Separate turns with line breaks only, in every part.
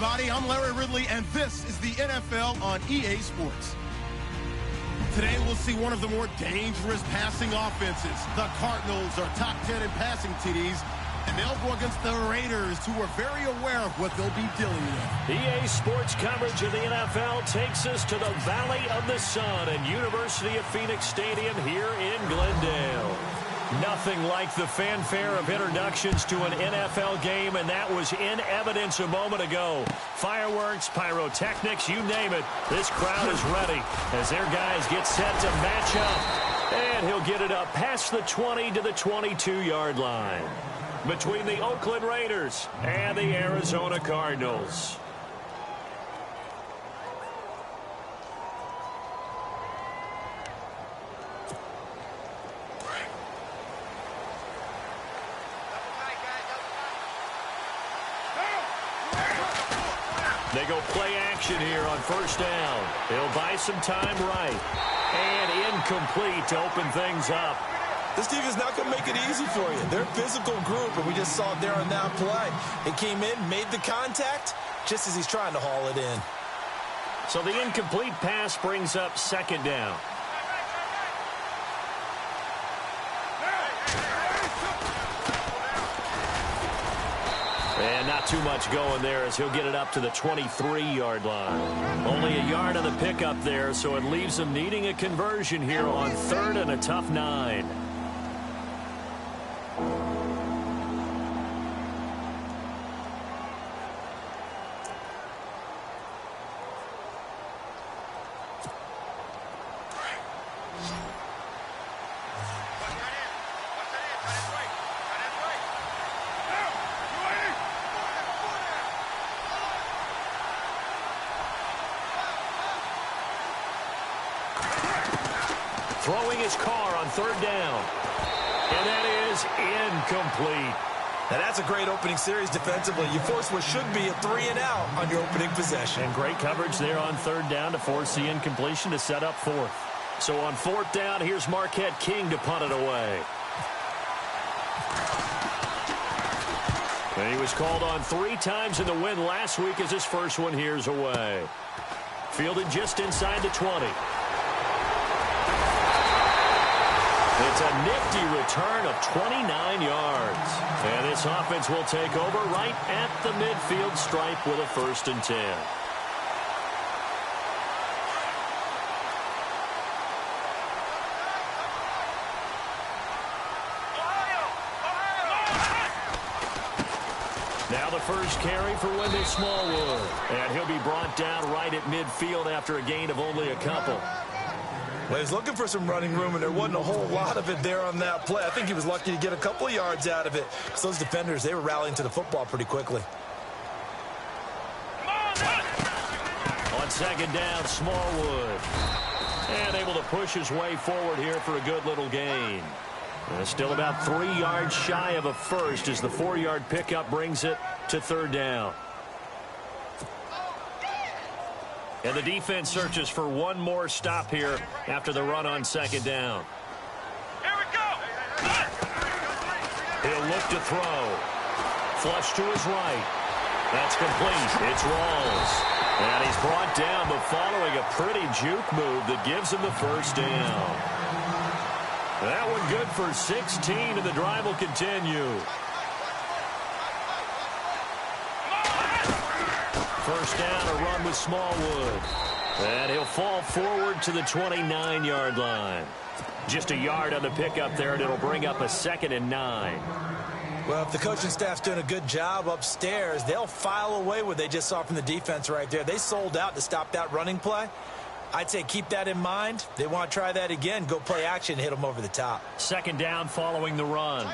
everybody. I'm Larry Ridley, and this is the NFL on EA Sports. Today, we'll see one of the more dangerous passing offenses. The Cardinals are top 10 in passing TDs, and they'll go against the Raiders, who are very aware of what they'll be dealing with.
EA Sports coverage of the NFL takes us to the Valley of the Sun and University of Phoenix Stadium here in Glendale. Nothing like the fanfare of introductions to an NFL game, and that was in evidence a moment ago. Fireworks, pyrotechnics, you name it. This crowd is ready as their guys get set to match up. And he'll get it up past the 20 to the 22-yard line between the Oakland Raiders and the Arizona Cardinals. They go play action here on first down. He'll buy some time right. And incomplete to open things up.
This team is not going to make it easy for you. They're a physical group, and we just saw it there on that play. He came in, made the contact, just as he's trying to haul it in.
So the incomplete pass brings up second down. And not too much going there as he'll get it up to the 23-yard line. Only a yard on the pickup there, so it leaves him needing a conversion here on third and a tough 9. Throwing his car on third down. And that is incomplete.
Now that's a great opening series defensively. You force what should be a 3-and-out on your opening possession.
And great coverage there on third down to force the incompletion to set up fourth. So on fourth down, here's Marquette King to punt it away. And he was called on 3 times in the win last week as his first one here's away. Fielded just inside the 20. It's a nifty return of 29 yards. And this offense will take over right at the midfield stripe with a 1st and 10. Now the first carry for Wendell Smallwood. And he'll be brought down right at midfield after a gain of only a couple.
Well, he was looking for some running room, and there wasn't a whole lot of it there on that play. I think he was lucky to get a couple of yards out of it. Because those defenders, they were rallying to the football pretty quickly.
On second down, Smallwood. And able to push his way forward here for a good little gain. Still about 3 yards shy of a first as the 4-yard pickup brings it to third down. And the defense searches for one more stop here after the run on second down.
Here we go.
He'll look to throw. Flush to his right. That's complete. It's Rawls. And he's brought down, but following a pretty juke move that gives him the first down. That one good for 16, and the drive will continue. First down, a run with Smallwood. And he'll fall forward to the 29-yard line. Just a yard on the pickup there, and it'll bring up a 2nd and 9.
Well, if the coaching staff's doing a good job upstairs, they'll file away what they just saw from the defense right there. They sold out to stop that running play. I'd say keep that in mind. They want to try that again. Go play action and hit them over the top.
Second down following the run.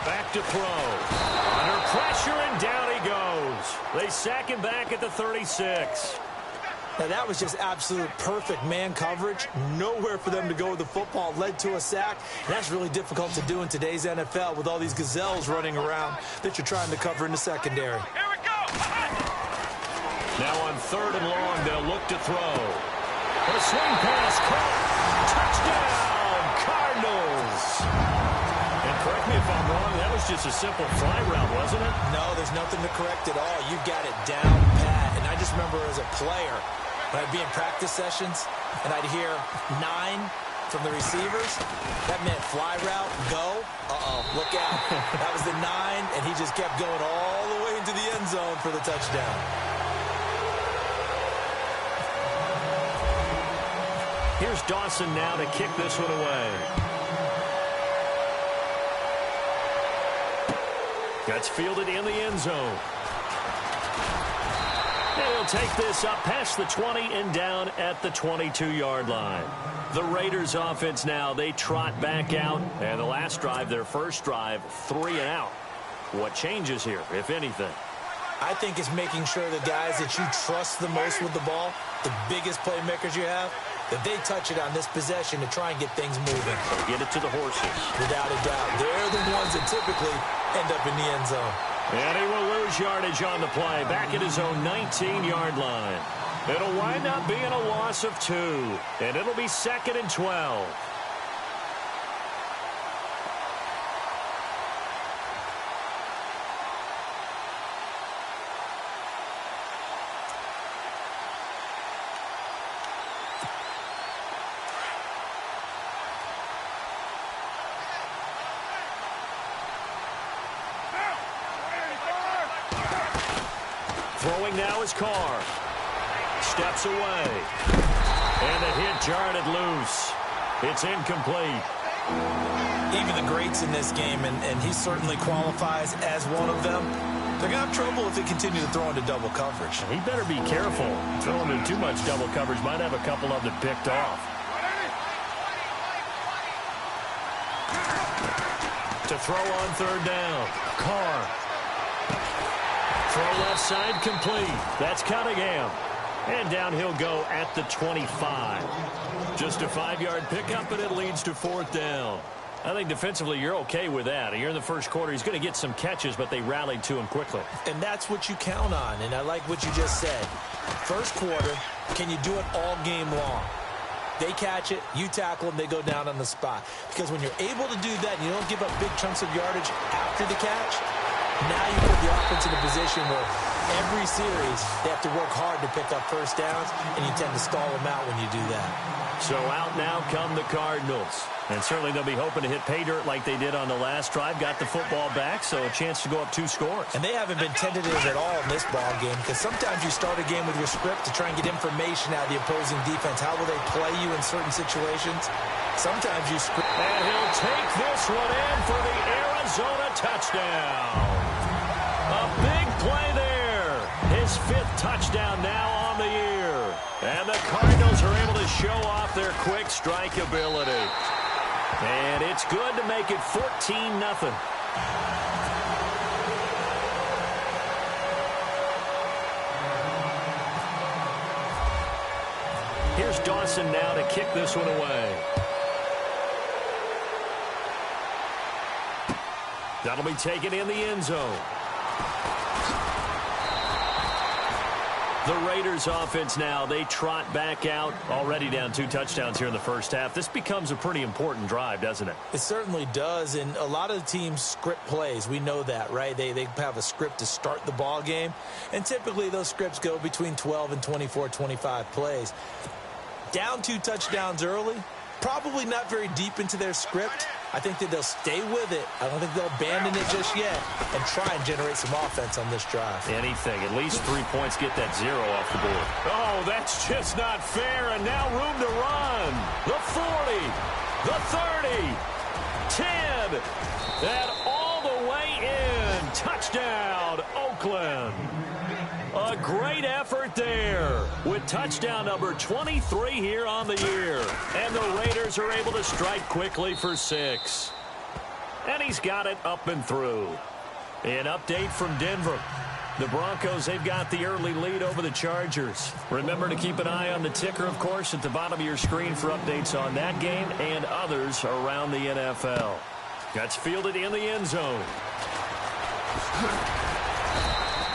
Back to throw. Under pressure, and down he goes. They sack him back at the 36.
Now, that was just absolute perfect man coverage. Nowhere for them to go with the football. Led to a sack. That's really difficult to do in today's NFL with all these gazelles running around that you're trying to cover in the secondary.
Here we go.
Now on third and long, they'll look to throw. A swing pass caught. Touchdown, Cardinals. And correct me if I'm wrong, that was just a simple fly route, wasn't it?
No, there's nothing to correct at all. You've got it down pat. And I just remember as a player, when I'd be in practice sessions and I'd hear 9 from the receivers, that meant fly route, go. Look out. That was the 9, and he just kept going all the way into the end zone for the touchdown.
Here's Dawson now to kick this one away. That's fielded in the end zone. And he'll take this up past the 20 and down at the 22-yard line. The Raiders offense now, they trot back out. And the last drive, their first drive, 3 and out. What changes here, if anything?
I think it's making sure the guys that you trust the most with the ball, the biggest playmakers you have, that they touch it on this possession to try and get things moving.
Get it to the horses.
Without a doubt. They're the ones that typically end up in the end zone.
And he will lose yardage on the play, back at his own 19-yard line. It'll wind up being a loss of 2, and it'll be 2nd and 12. Throwing now is Carr. Steps away. And the hit jarred it loose. It's incomplete.
Even the greats in this game, and he certainly qualifies as one of them, they're going to have trouble if they continue to throw into double coverage.
He better be careful. Throwing into too much double coverage might have a couple of them picked off. To throw on 3rd down. Carr. Throw left side complete. That's Cunningham. And down he'll go at the 25. Just a 5-yard pickup, and it leads to 4th down. I think defensively you're okay with that. Here in the first quarter, he's going to get some catches, but they rallied to him quickly.
And that's what you count on, and I like what you just said. First quarter, can you do it all game long? They catch it, you tackle them, they go down on the spot. Because when you're able to do that and you don't give up big chunks of yardage after the catch, now you put the offense in a position where every series they have to work hard to pick up first downs, and you tend to stall them out when you do that.
So out now come the Cardinals. And certainly they'll be hoping to hit pay dirt like they did on the last drive. Got the football back, so a chance to go up 2 scores.
And they haven't been tentative at all in this ball game, because sometimes you start a game with your script to try and get information out of the opposing defense. How will they play you in certain situations? Sometimes you script.
And he'll take this one in for the Arizona touchdown. A big play there. His 5th touchdown now on the year. And the Cardinals are able to show off their quick strike ability. And it's good to make it 14-0. Here's Dawson now to kick this one away. That'll be taken in the end zone. The Raiders offense now, they trot back out, already down 2 touchdowns here in the first half. This becomes a pretty important drive, doesn't it?
It certainly does, and a lot of the teams script plays. We know that, right? They have a script to start the ball game, and typically those scripts go between 12 and 24, 25 plays. Down 2 touchdowns early, probably not very deep into their script. I think that they'll stay with it. I don't think they'll abandon it just yet and try and generate some offense on this drive.
Anything. At least 3 points, get that 0 off the board. Oh, that's just not fair. And now room to run. The 40, the 30, 10, and all the way in. Touchdown, Oakland. A great effort there with touchdown number 23 here on the year. And the Raiders are able to strike quickly for 6. And he's got it up and through. An update from Denver. The Broncos, they've got the early lead over the Chargers. Remember to keep an eye on the ticker, of course, at the bottom of your screen for updates on that game and others around the NFL. That's fielded in the end zone.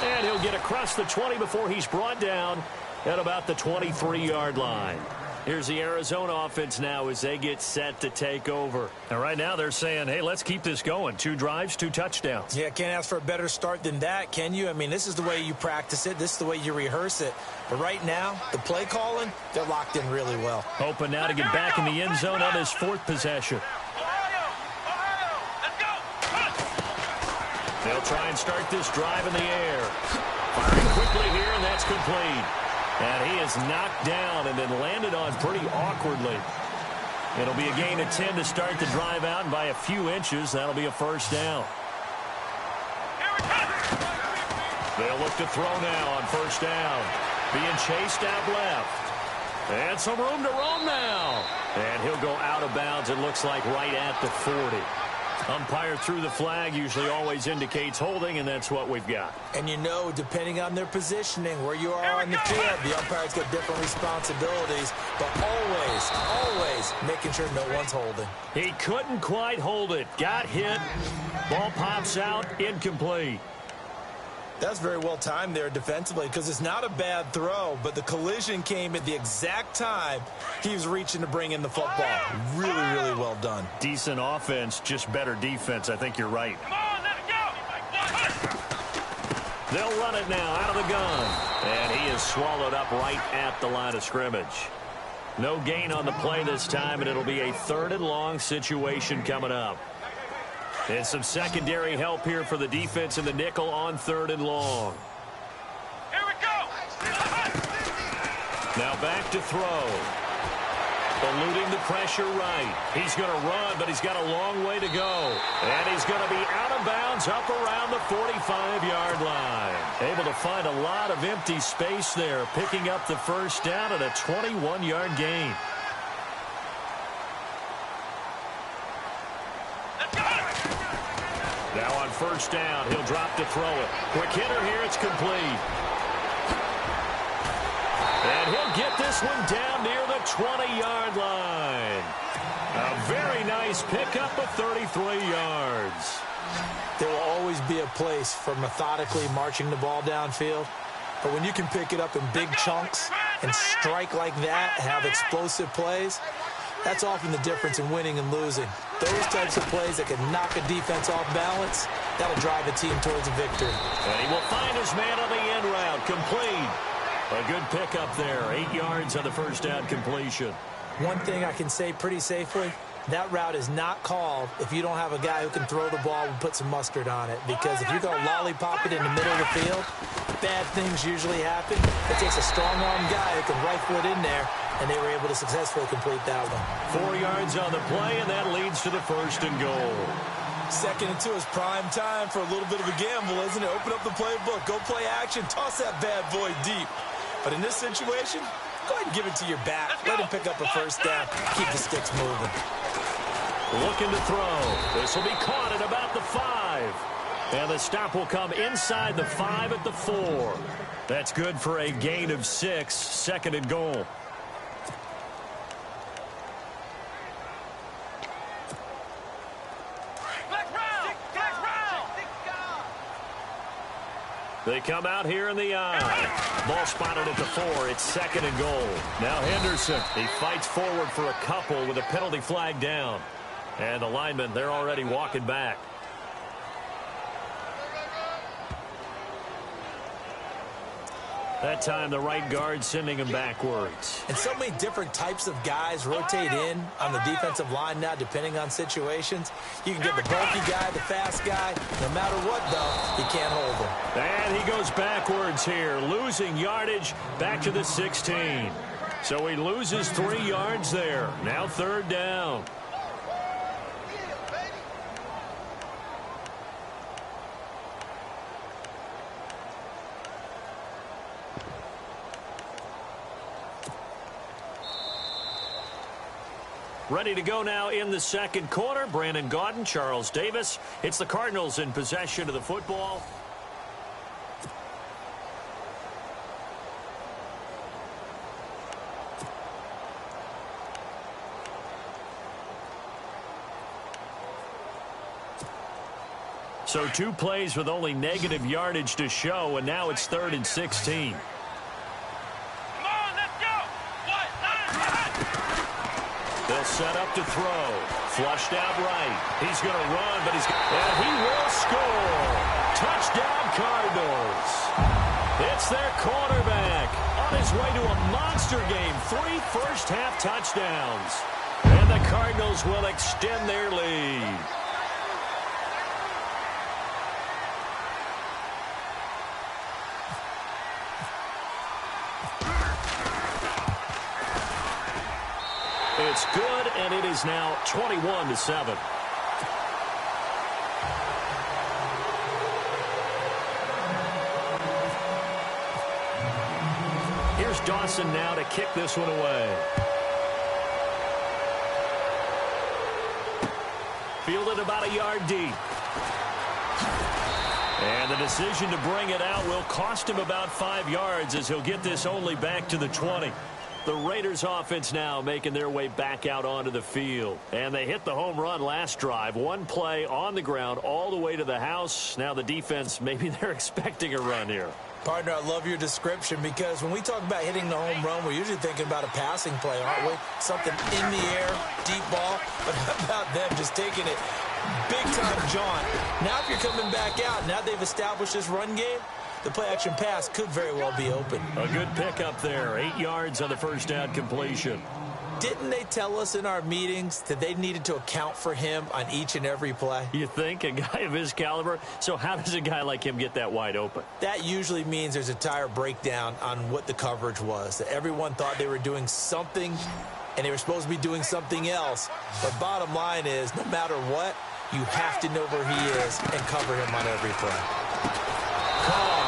And he'll get across the 20 before he's brought down at about the 23-yard line. Here's the Arizona offense now as they get set to take over. And right now they're saying, hey, let's keep this going. 2 drives, 2 touchdowns.
Yeah, can't ask for a better start than that, can you? I mean, this is the way you practice it. This is the way you rehearse it. But right now, the play calling, they're locked in really well.
Hoping now to get back in the end zone on his 4th possession. They'll try and start this drive in the air. Firing quickly here, and that's complete. And he is knocked down and then landed on pretty awkwardly. It'll be a gain of 10 to start the drive out, and by a few inches, that'll be a first down. They'll look to throw now on first down. Being chased out left. And some room to roam now. And he'll go out of bounds, it looks like, right at the 40. Umpire threw the flag, usually always indicates holding, and that's what we've got.
And you know, depending on their positioning, where you are on the field, the umpires get different responsibilities, but always making sure no one's holding.
He couldn't quite hold it. Got hit. Ball pops out, incomplete.
That's very well timed there defensively because it's not a bad throw, but the collision came at the exact time he was reaching to bring in the football. Really well done.
Decent offense, just better defense. I think you're right.
Come on, let it go.
They'll run it now out of the gun. And he is swallowed up right at the line of scrimmage. No gain on the play this time, and it'll be a 3rd and long situation coming up. And some secondary help here for the defense in the nickel on 3rd and long.
Here we go.
Now back to throw. Eluding the pressure right. He's going to run, but he's got a long way to go. And he's going to be out of bounds up around the 45-yard line. Able to find a lot of empty space there, picking up the first down at a 21-yard gain. Now on first down, he'll drop to throw it. Quick hitter here, it's complete. And he'll get this one down near the 20-yard line. A very nice pickup of 33 yards.
There will always be a place for methodically marching the ball downfield. But when you can pick it up in big chunks and strike like that, have explosive plays, that's often the difference in winning and losing. Those types of plays that can knock a defense off balance, that'll drive a team towards a victory.
And he will find his man on the end route. Complete. A good pickup there. 8 yards on the first down completion.
One thing I can say pretty safely, that route is not called if you don't have a guy who can throw the ball and put some mustard on it. Because if you're going to lollipop it in the middle of the field, bad things usually happen. It takes a strong-arm guy who can rifle it in there, and they were able to successfully complete that one.
4 yards on the play, and that leads to the 1st and goal.
2nd and 2 is prime time for a little bit of a gamble, isn't it? Open up the playbook, go play action, toss that bad boy deep. But in this situation, go ahead and give it to your back. Let him pick up a first down. Keep the sticks moving.
Looking to throw. This will be caught at about the 5. And the stop will come inside the 5 at the 4. That's good for a gain of 6. 2nd and goal. They come out here in the eye. Ball spotted at the 4. It's 2nd and goal. Now Henderson. He fights forward for a couple with a penalty flag down. And the linemen, they're already walking back. That time, the right guard sending him backwards.
And so many different types of guys rotate in on the defensive line now, depending on situations. You can get the bulky guy, the fast guy. No matter what, though, you can't hold him.
And he goes backwards here, losing yardage back to the 16. So he loses 3 yards there. Now 3rd down. Ready to go now in the 2nd quarter. Brandon Gaudin, Charles Davis. It's the Cardinals in possession of the football. So 2 plays with only negative yardage to show, and now it's 3rd and 16.
Come on, let's go. What?
They'll set up to throw. Flushed out right. He's going to run, but and he will score. Touchdown, Cardinals. It's their quarterback on his way to a monster game. 3 first-half touchdowns. And the Cardinals will extend their lead. It's good, and it is now 21-7. Here's Dawson now to kick this one away. Fielded about a yard deep. And the decision to bring it out will cost him about 5 yards as he'll get this only back to the 20. The Raiders offense now making their way back out onto the field. And they hit the home run last drive. One play on the ground all the way to the house. Now the defense, maybe they're expecting a run here.
Partner, I love your description because when we talk about hitting the home run, we're usually thinking about a passing play, aren't we? Something in the air, deep ball. But how about them just taking it big-time jaunt? Now if you're coming back out, now they've established this run game, the play-action pass could very well be open.
A good pickup there. 8 yards on the first down completion.
Didn't they tell us in our meetings that they needed to account for him on each and every play?
You think? A guy of his caliber? So how does a guy like him get that wide open?
That usually means there's a entire breakdown on what the coverage was. That everyone thought they were doing something, and they were supposed to be doing something else. But bottom line is, no matter what, you have to know where he is and cover him on every play.
Carr.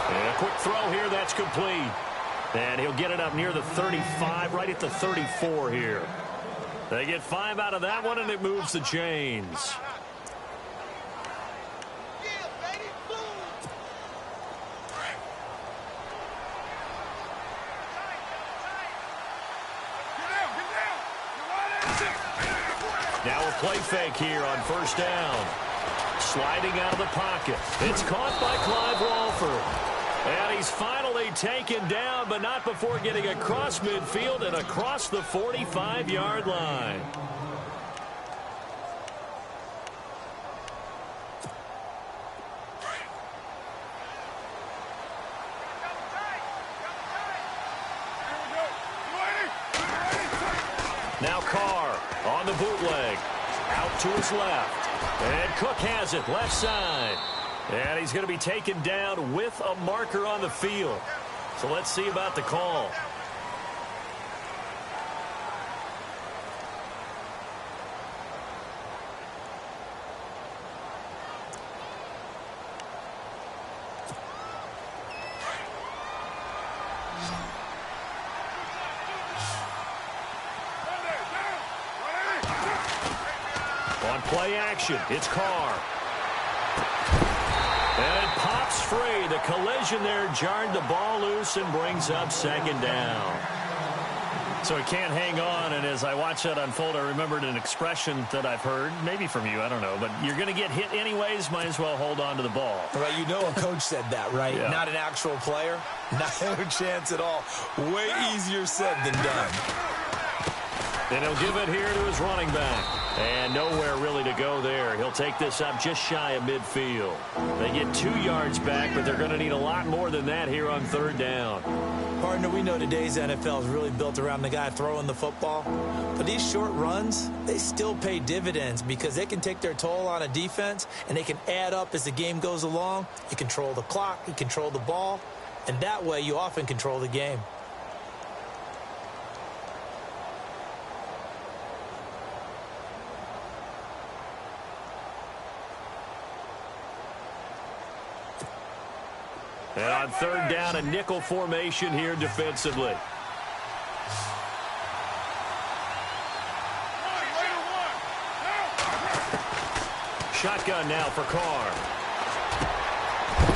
And a quick throw here that's complete. And he'll get it up near the 35, right at the 34 here. They get 5 out of that one, and it moves the chains. Now a play fake here on first down. Sliding out of the pocket. It's caught by Clive Walford. And he's finally taken down, but not before getting across midfield and across the 45-yard line. Now Carr on the bootleg. Out to his left. And Cook has it left side. And he's going to be taken down with a marker on the field. So let's see about the call. On play action, it's Carr. And it pops free. The collision there jarred the ball loose and brings up second down. So he can't hang on, and as I watch that unfold, I remembered an expression that I've heard, maybe from you, I don't know, but you're going to get hit anyways, might as well hold on to the ball.
Right, you know a coach said that, right?
Yeah.
Not an actual player. No chance at all. Way easier said than done.
And he'll give it here to his running back. And nowhere really to go there. He'll take this up just shy of midfield. They get 2 yards back, but they're going to need a lot more than that here on third down.
Partner, we know today's NFL is really built around the guy throwing the football. But these short runs, they still pay dividends because they can take their toll on a defense, and they can add up as the game goes along. You control the clock, you control the ball, and that way you often control the game.
And on third down, a nickel formation here defensively. Shotgun now for Carr.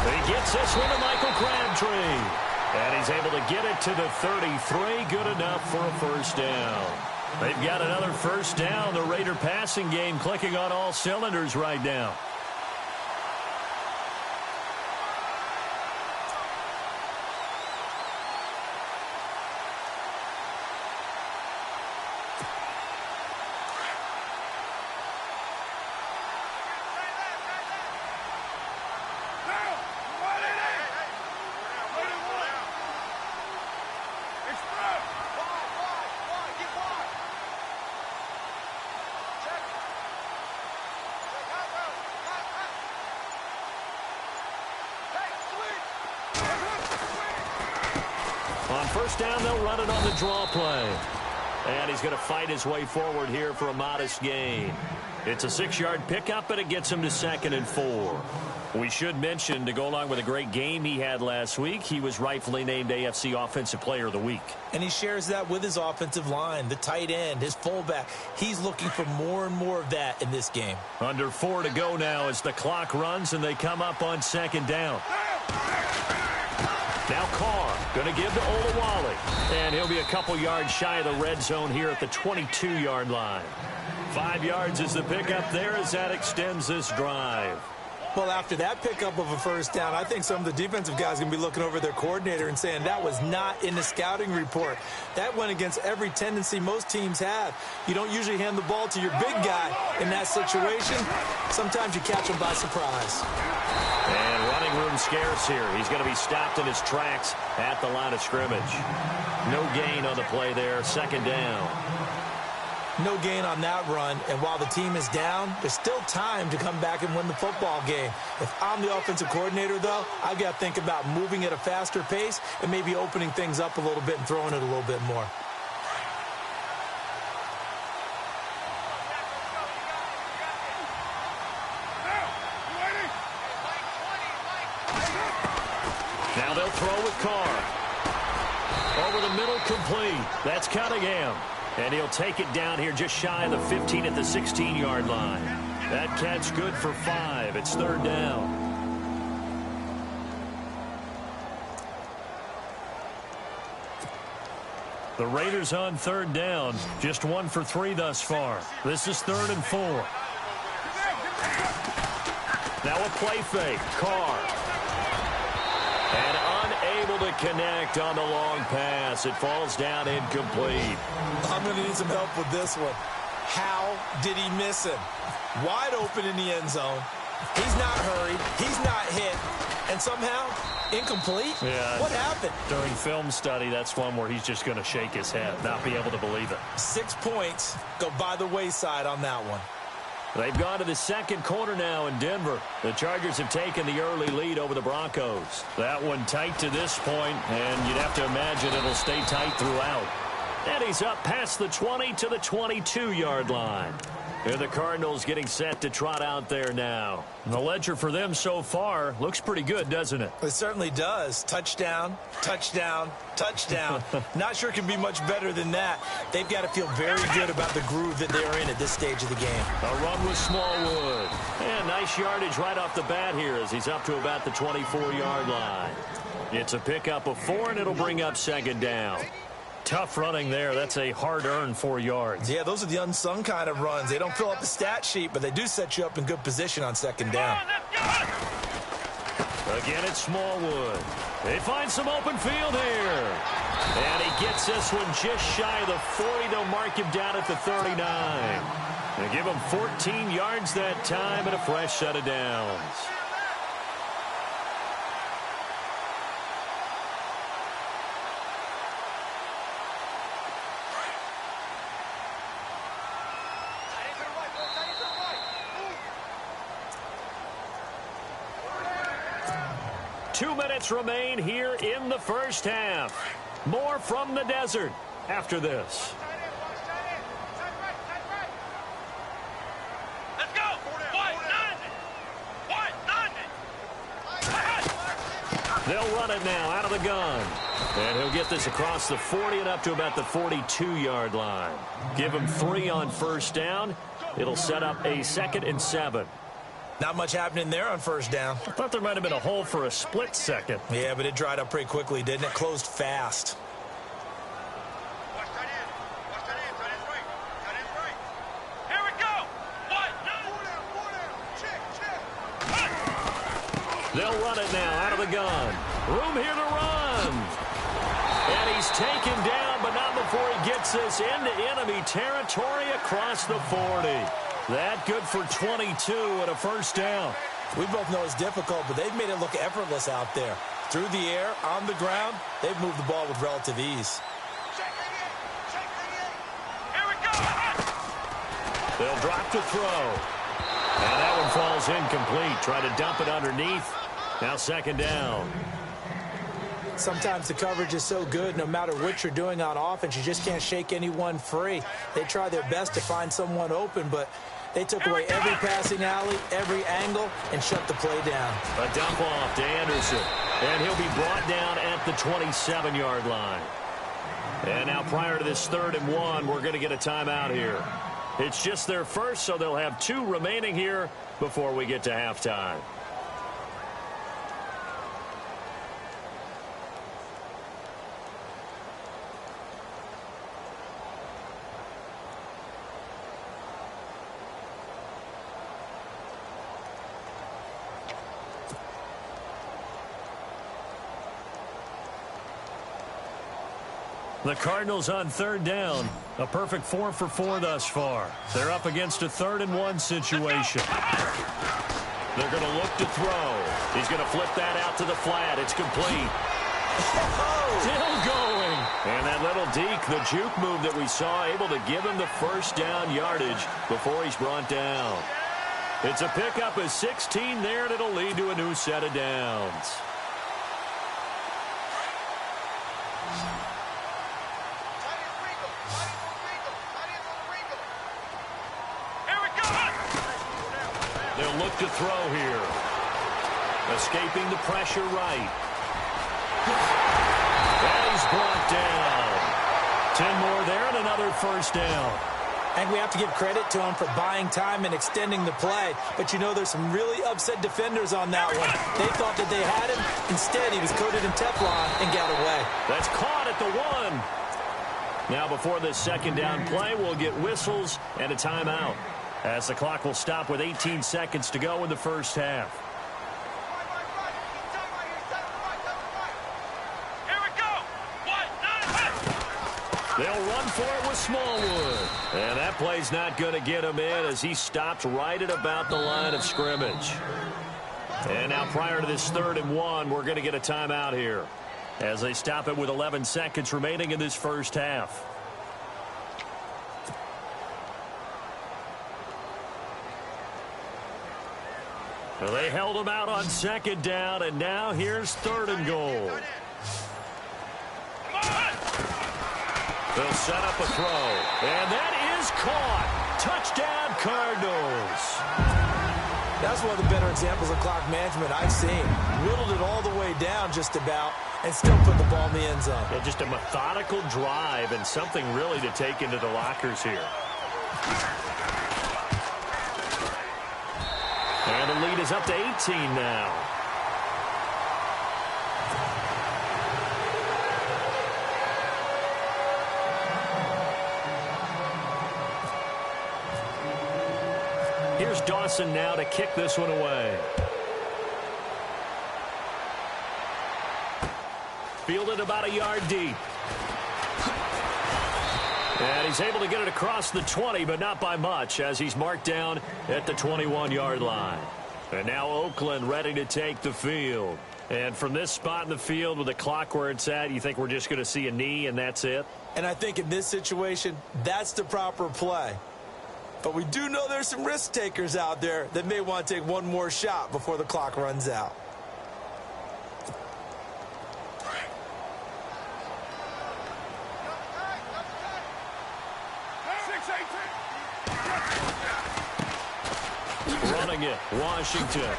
He gets this one to Michael Crabtree. And he's able to get it to the 33. Good enough for a first down. They've got another first down. The Raider passing game clicking on all cylinders right now. On first down, they'll run it on the draw play. And he's going to fight his way forward here for a modest gain. It's a 6-yard pickup, and it gets him to 2nd and 4. We should mention, to go along with a great game he had last week, he was rightfully named AFC Offensive Player of the Week.
And he shares that with his offensive line, the tight end, his fullback. He's looking for more and more of that in this game.
Under 4 to go now as the clock runs, and they come up on 2nd down. Now Carr going to give to Olawale. And he'll be a couple yards shy of the red zone here at the 22-yard line. 5 yards is the pickup there as that extends this drive.
Well, after that pickup of a first down, I think some of the defensive guys are going to be looking over their coordinator and saying that was not in the scouting report. That went against every tendency most teams have. You don't usually hand the ball to your big guy in that situation. Sometimes you catch him by surprise.
And running room scarce here. He's going to be stopped in his tracks at the line of scrimmage. No gain on the play there. 2nd down.
No gain on that run, and while the team is down, there's still time to come back and win the football game. If I'm the offensive coordinator, though, I've got to think about moving at a faster pace and maybe opening things up a little bit and throwing it a little bit more.
Now they'll throw with Carr. Over the middle, complete. That's Cunningham. And he'll take it down here just shy of the 15 at the 16-yard line. That catch good for 5. It's 3rd down. The Raiders on 3rd down. Just 1 for 3 thus far. This is 3rd and 4. Now a play fake. Carr. And unable to connect on the long pass. It falls down incomplete.
I'm going to need some help with this one. How did he miss him? Wide open in the end zone. He's not hurried. He's not hit. And somehow, incomplete?
Yeah.
What happened?
During film study, that's one where he's just going to shake his head, not be able to believe it.
6 points go by the wayside on that one.
They've gone to the 2nd quarter now in Denver. The Chargers have taken the early lead over the Broncos. That one tight to this point, and you'd have to imagine it'll stay tight throughout. And he's up past the 20 to the 22-yard line. And the Cardinals getting set to trot out there now. And the ledger for them so far looks pretty good, doesn't it?
It certainly does. Touchdown, touchdown, touchdown. Not sure it can be much better than that. They've got to feel very good about the groove that they're in at this stage of the game.
A run with Smallwood. And nice yardage right off the bat here as he's up to about the 24-yard line. It's a pickup of 4, and it'll bring up 2nd down. Tough running there. That's a hard-earned 4 yards.
Yeah, those are the unsung kind of runs. They don't fill up the stat sheet, but they do set you up in good position on 2nd down.
Again, it's Smallwood. They find some open field here. And he gets this one just shy of the 40. They'll mark him down at the 39. They give him 14 yards that time and a fresh set of downs. Two minutes remain here in the first half. More from the desert after this.
Let's go.
They'll run it now out of the gun. And he'll get this across the 40 and up to about the 42-yard line. Give him 3 on first down. It'll set up a 2nd and 7.
Not much happening there on first down.
I thought there might have been a hole for a split second.
Yeah, but it dried up pretty quickly, didn't it? Closed fast.
Here we go.
They'll run it now out of the gun. Room here to run. And he's taken down, but not before he gets this into enemy territory across the 40. That good for 22 and a first down.
We both know it's difficult, but they've made it look effortless out there. Through the air, on the ground, they've moved the ball with relative ease.
Here we go.
They'll drop to throw. And that one falls incomplete. Try to dump it underneath. Now 2nd down.
Sometimes the coverage is so good, no matter what you're doing on offense, you just can't shake anyone free. They try their best to find someone open, but they took away every passing alley, every angle, and shut the play down.
A dump off to Anderson, and he'll be brought down at the 27-yard line. And now prior to this 3rd and 1, we're going to get a timeout here. It's just their first, so they'll have 2 remaining here before we get to halftime. The Cardinals on 3rd down. A perfect 4 for 4 thus far. They're up against a 3rd and 1 situation. They're going to look to throw. He's going to flip that out to the flat. It's complete. Still going. And that little deke, the juke move that we saw, able to give him the first down yardage before he's brought down. It's a pickup of 16 there, and it'll lead to a new set of downs. They'll look to throw here. Escaping the pressure right. And he's brought down. 10 more there and another first down.
And we have to give credit to him for buying time and extending the play. But, you know, there's some really upset defenders on that one. They thought that they had him. Instead, he was coated in Teflon and got away.
That's caught at the 1. Now, before this 2nd down play, we'll get whistles and a timeout, as the clock will stop with 18 seconds to go in the first half.
Here we go.
They'll run for it with Smallwood. And that play's not going to get him in, as he stopped right at about the line of scrimmage. And now prior to this 3rd and 1, we're going to get a timeout here, as they stop it with 11 seconds remaining in this first half. Well, they held him out on 2nd down, and now here's 3rd and goal. They'll set up a throw, and that is caught. Touchdown, Cardinals.
That's one of the better examples of clock management I've seen. Whittled it all the way down just about and still put the ball in the end zone.
Yeah, just a methodical drive and something really to take into the lockers here. And the lead is up to 18 now. Here's Dawson now to kick this one away. Fielded about a yard deep. And he's able to get it across the 20, but not by much, as he's marked down at the 21-yard line. And now Oakland ready to take the field. And from this spot in the field with the clock where it's at, you think we're just going to see a knee and that's it?
And I think in this situation, that's the proper play. But we do know there's some risk takers out there that may want to take one more shot before the clock runs out.
Running it, Washington.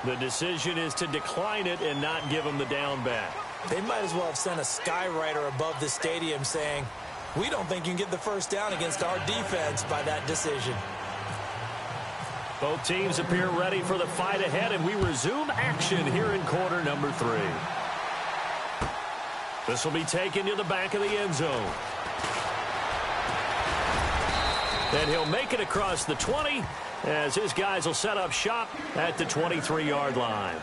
The decision is to decline it and not give him the down back.
They might as well have sent a skywriter above the stadium saying, we don't think you can get the first down against our defense by that decision.
Both teams appear ready for the fight ahead, and we resume action here in quarter number 3. This will be taken to the back of the end zone. And he'll make it across the 20, as his guys will set up shop at the 23-yard line.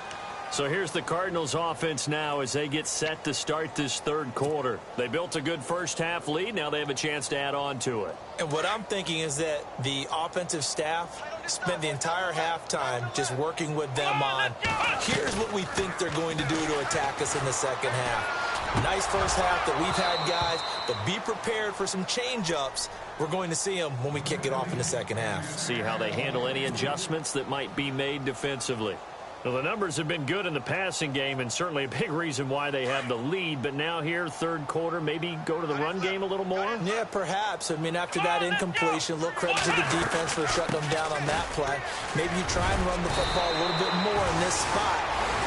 So here's the Cardinals offense now as they get set to start this 3rd quarter. They built a good first half lead. Now they have a chance to add on to it.
And what I'm thinking is that the offensive staff spent the entire halftime just working with them on, here's what we think they're going to do to attack us in the second half. Nice first half that we've had, guys, but be prepared for some change-ups. We're going to see them when we kick it off in the second half.
See how they handle any adjustments that might be made defensively. Well, the numbers have been good in the passing game, and certainly a big reason why they have the lead. But now here, third quarter, maybe go to the run game a little more? Yeah,
perhaps. I mean, after that incompletion, a little credit to the defense for shutting them down on that play. Maybe you try and run the football a little bit more in this spot.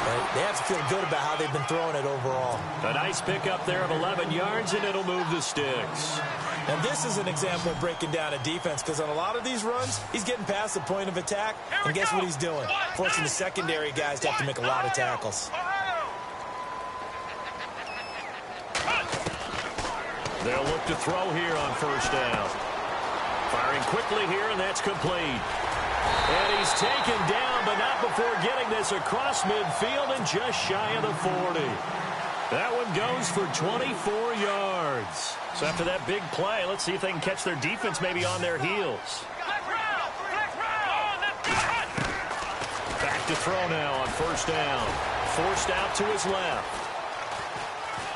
But they have to feel good about how they've been throwing it overall.
A nice pickup there of 11 yards, and it'll move the sticks.
And this is an example of breaking down a defense, because on a lot of these runs, he's getting past the point of attack, and guess what he's doing? Forcing the secondary guys to have to make a lot of tackles.
They'll look to throw here on first down. Firing quickly here, and that's complete. And he's taken down, but not before getting this across midfield and just shy of the 40. That one goes for 24 yards. So after that big play, let's see if they can catch their defense maybe on their heels. Back to throw now on first down. Forced out to his left.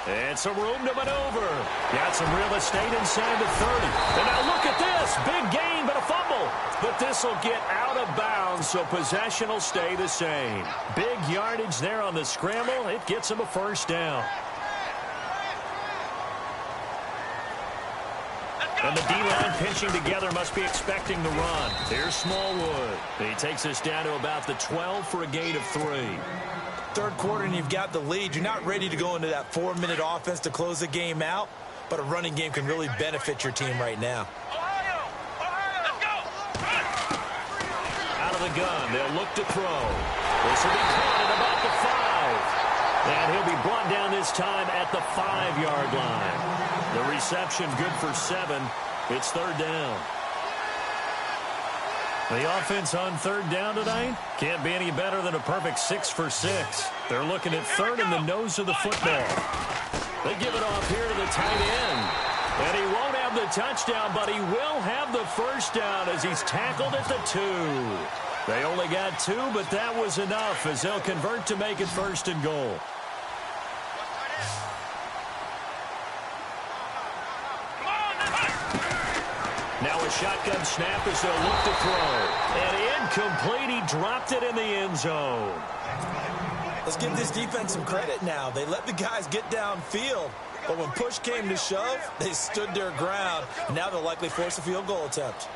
And some room to maneuver. Got some real estate inside the 30. And now look at this. Big gain, but a fumble. But this will get out of bounds, so possession will stay the same. Big yardage there on the scramble. It gets him a first down. And the D-line pinching together must be expecting the run. Here's Smallwood. He takes us down to about the 12 for a gain of 3.
Third quarter and you've got the lead. You're not ready to go into that 4-minute offense to close the game out, but a running game can really benefit your team right now.
Out of the gun, they'll look to throw. This will be caught at about the 5. And he'll be brought down this time at the 5-yard line. The reception good for 7. It's third down. The offense on third down tonight can't be any better than a perfect 6 for 6. They're looking at third in the nose of the football. They give it off here to the tight end. And he won't have the touchdown, but he will have the first down as he's tackled at the 2. They only got 2, but that was enough as they'll convert to make it first and goal. Now a shotgun snap as they'll look to throw. And incomplete. He dropped it in the end zone.
Let's give this defense some credit now. They let the guys get downfield. But when push came to shove, they stood their ground. Now they'll likely force a field goal attempt.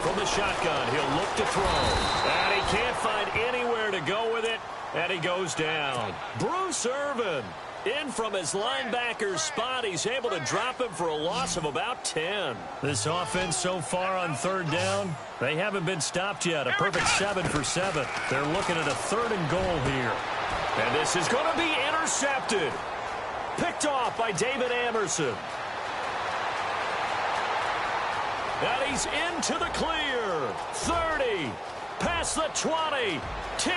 From the shotgun, he'll look to throw. And he can't find anywhere to go with it. And he goes down. Bruce Irvin in from his linebacker's spot. He's able to drop him for a loss of about 10. This offense so far on third down, they haven't been stopped yet. A perfect 7 for 7. They're looking at a third and goal here. And this is going to be intercepted. Picked off by David Amerson. And he's into the clear. 30. Past the 20. 10.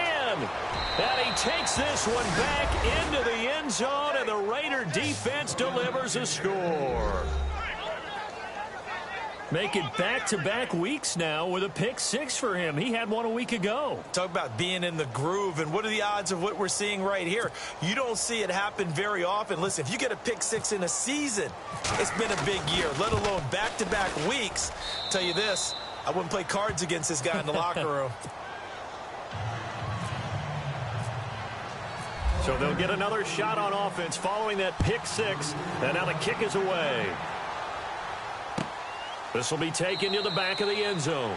And he takes this one back into the end zone, and the Raider defense delivers a score. Make it back-to-back weeks now with a pick 6 for him. He had one a week ago.
Talk about being in the groove, and what are the odds of what we're seeing right here? You don't see it happen very often. Listen, if you get a pick 6 in a season, it's been a big year, let alone back-to-back weeks. I'll tell you this, I wouldn't play cards against this guy in the locker room.
So they'll get another shot on offense following that pick 6, and now the kick is away. This will be taken to the back of the end zone.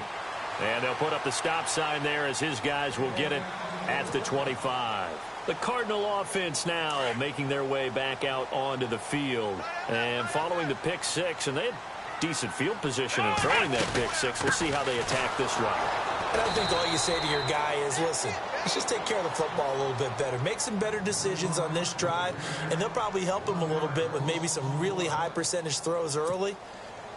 And they'll put up the stop sign there as his guys will get it at the 25. The Cardinal offense now making their way back out onto the field. And following the pick 6, and they had decent field position in throwing that pick 6. We'll see how they attack this one.
And I think all you say to your guy is, listen, let's just take care of the football a little bit better. Make some better decisions on this drive, and they'll probably help him a little bit with maybe some really high percentage throws early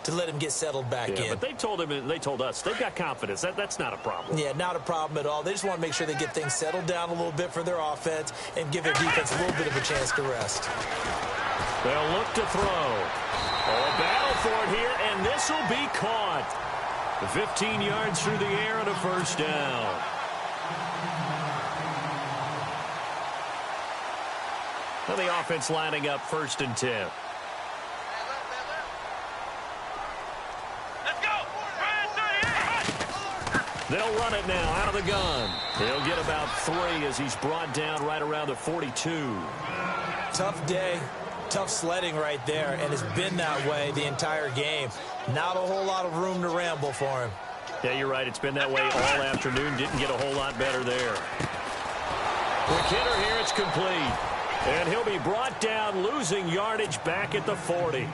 to let him get settled back in.
But they told him, and they told us, they've got confidence. That's not a problem.
Yeah, not a problem at all. They just want to make sure they get things settled down a little bit for their offense and give their defense a little bit of a chance to rest.
They'll look to throw. Oh, a battle for it here, and this will be caught. 15 yards through the air and a first down. And the offense lining up 1st and 10.
Let's go.
They'll run it now out of the gun. He'll get about 3 as he's brought down right around the 42.
Tough day, tough sledding right there, and it's been that way the entire game. Not a whole lot of room to ramble for him.
Yeah, you're right. It's been that way all afternoon. Didn't get a whole lot better there. McKinnon here, it's complete. And he'll be brought down, losing yardage back at the 40.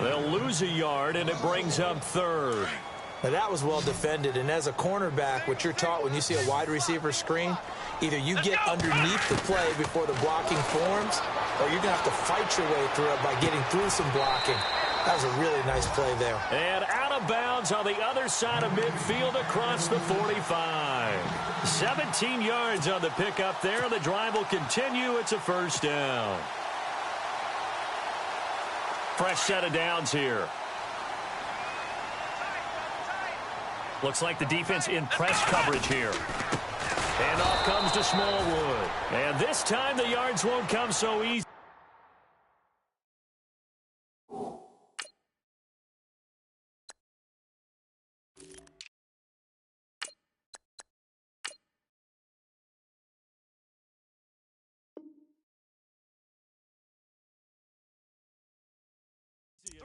They'll lose a yard, and it brings up 3rd.
Now, that was well defended, and as a cornerback, what you're taught when you see a wide receiver screen, either you get underneath the play before the blocking forms, or you're going to have to fight your way through it by getting through some blocking. That was a really nice play there.
And out of bounds on the other side of midfield across the 45. 17 yards on the pickup there. The drive will continue. It's a 1st down. Fresh set of downs here. Looks like the defense in press coverage here. And off comes to Smallwood. And this time the yards won't come so easy.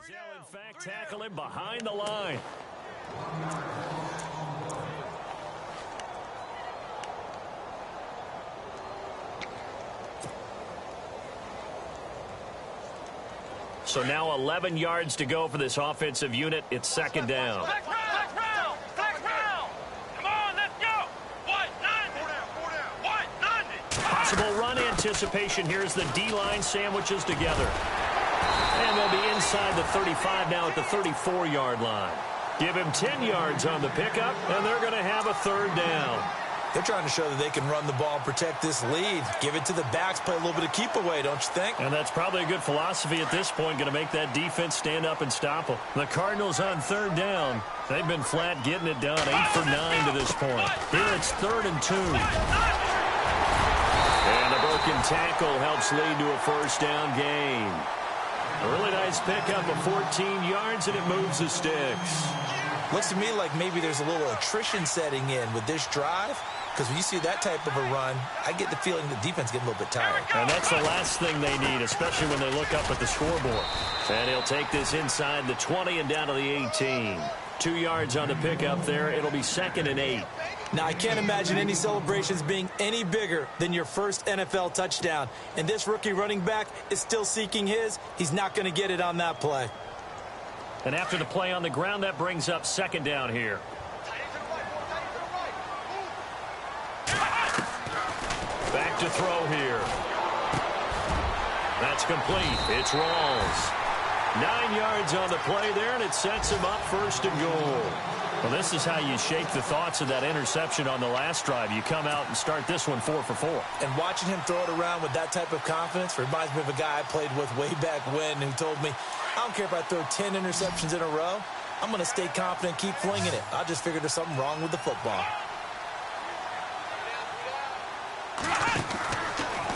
They'll, in fact, tackle him behind the line. So now 11 yards to go for this offensive unit. It's 2nd down.
Black round. Come on, let's go. 190.
Possible run anticipation. Here's the D-line sandwiches together. And they'll be inside the 35 now at the 34-yard line. Give him 10 yards on the pickup, and they're going to have a 3rd down.
They're trying to show that they can run the ball and protect this lead. Give it to the backs, play a little bit of keep away, don't you think?
And that's probably a good philosophy at this point, going to make that defense stand up and stop them. The Cardinals on 3rd down. They've been flat getting it done, 8 for 9 to this point. Here it's 3rd and 2. And a broken tackle helps lead to a 1st down gain. A really nice pickup of 14 yards, and it moves the sticks.
Looks to me like maybe there's a little attrition setting in with this drive, because when you see that type of a run, I get the feeling the defense getting a little bit tired.
And that's the last thing they need, especially when they look up at the scoreboard. And he'll take this inside the 20 and down to the 18. 2 yards on the pickup there. It'll be 2nd and 8.
Now, I can't imagine any celebrations being any bigger than your first NFL touchdown. And this rookie running back is still seeking his. He's not going to get it on that play.
And after the play on the ground, that brings up 2nd down here. Back to throw here. That's complete. It's Rawls. 9 yards on the play there, and it sets him up 1st and goal. Well, this is how you shake the thoughts of that interception on the last drive. You come out and start this one 4 for 4.
And watching him throw it around with that type of confidence reminds me of a guy I played with way back when who told me, I don't care if I throw 10 interceptions in a row. I'm going to stay confident, keep flinging it. I just figured there's something wrong with the football.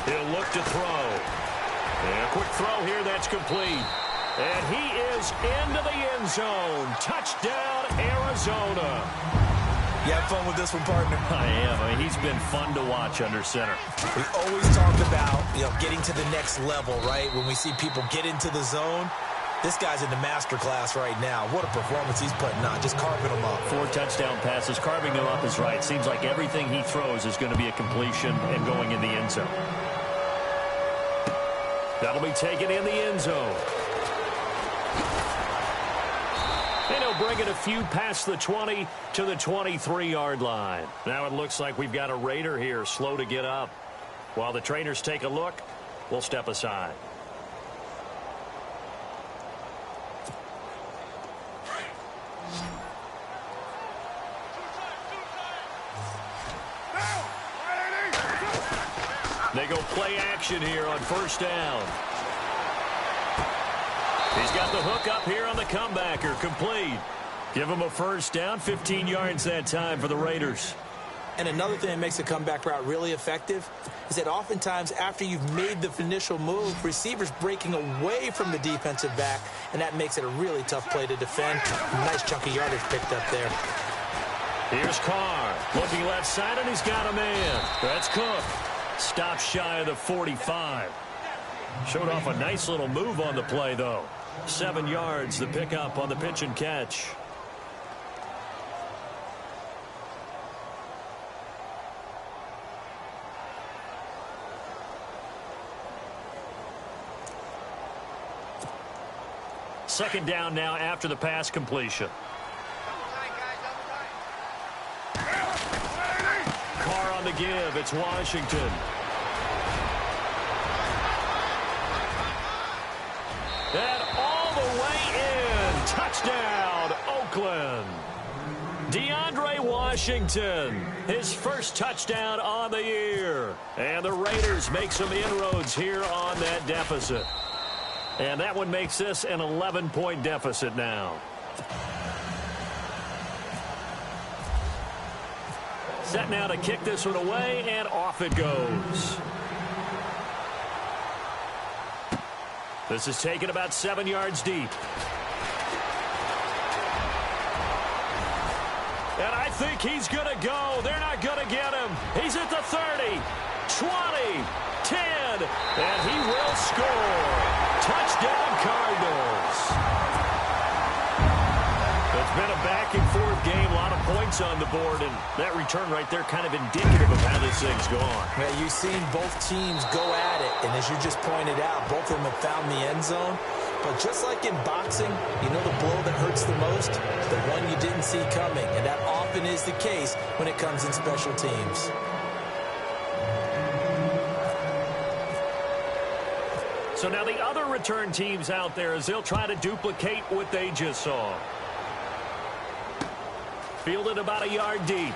He'll look to throw. And a quick throw here, that's complete. And he is into the end zone. Touchdown, Arizona.
You have fun with this one, partner?
I am. I mean, he's been fun to watch under center.
We always talk about, getting to the next level, right? When we see people get into the zone, this guy's in the master class right now. What a performance he's putting on, just carving them up.
4 touchdown passes. Carving them up is right. Seems like everything he throws is going to be a completion and going in the end zone. That'll be taken in the end zone. And he'll bring it a few past the 20 to the 23-yard line. Now it looks like we've got a Raider here, slow to get up. While the trainers take a look, we'll step aside. They go play action here on 1st down. He's got the hook up here on the comebacker, complete. Give him a 1st down, 15 yards that time for the Raiders.
And another thing that makes a comeback route really effective is that oftentimes after you've made the initial move, receivers breaking away from the defensive back, and that makes it a really tough play to defend. Nice chunk of yardage picked up there.
Here's Carr, looking left side, and he's got a man. That's Cook. Stop shy of the 45. Showed off a nice little move on the play, though. 7 yards, the pickup on the pitch and catch. Second down now after the pass completion. Carr on the give. It's Washington. And all the way in. Touchdown, Oakland. DeAndre Washington, his first touchdown on the year. And the Raiders make some inroads here on that deficit. And that one makes this an 11-point deficit now. Set now to kick this one away, and off it goes. This is taken about 7 yards deep. And I think he's going to go. They're not going to get him. He's at the 30, 20, 10, and he will score. Touchdown, Cardinals. It's been a back-and-forth game, a lot of points on the board, and that return right there kind of indicative of how this thing's gone.
Yeah, you've seen both teams go at it, and as you just pointed out, both of them have found the end zone. But just like in boxing, you know the blow that hurts the most? The one you didn't see coming, and that often is the case when it comes in special teams.
So now the other return teams out there as they'll try to duplicate what they just saw. Fielded about a yard deep.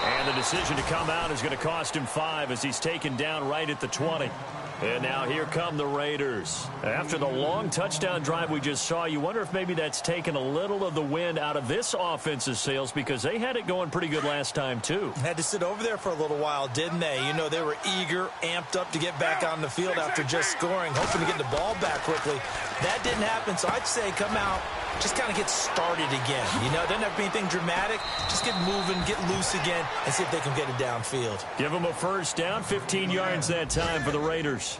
And the decision to come out is going to cost him 5 as he's taken down right at the 20. And now here come the Raiders. After the long touchdown drive we just saw, you wonder if maybe that's taken a little of the wind out of this offense's sails because they had it going pretty good last time too.
Had to sit over there for a little while, didn't they? You know, they were eager, amped up to get back on the field after just scoring, hoping to get the ball back quickly. That didn't happen, so I'd say come out, just kind of get started again. You know, it doesn't have to be anything dramatic. Just get moving, get loose again, and see if they can get it downfield.
Give them a first down, 15 yards that time for the Raiders.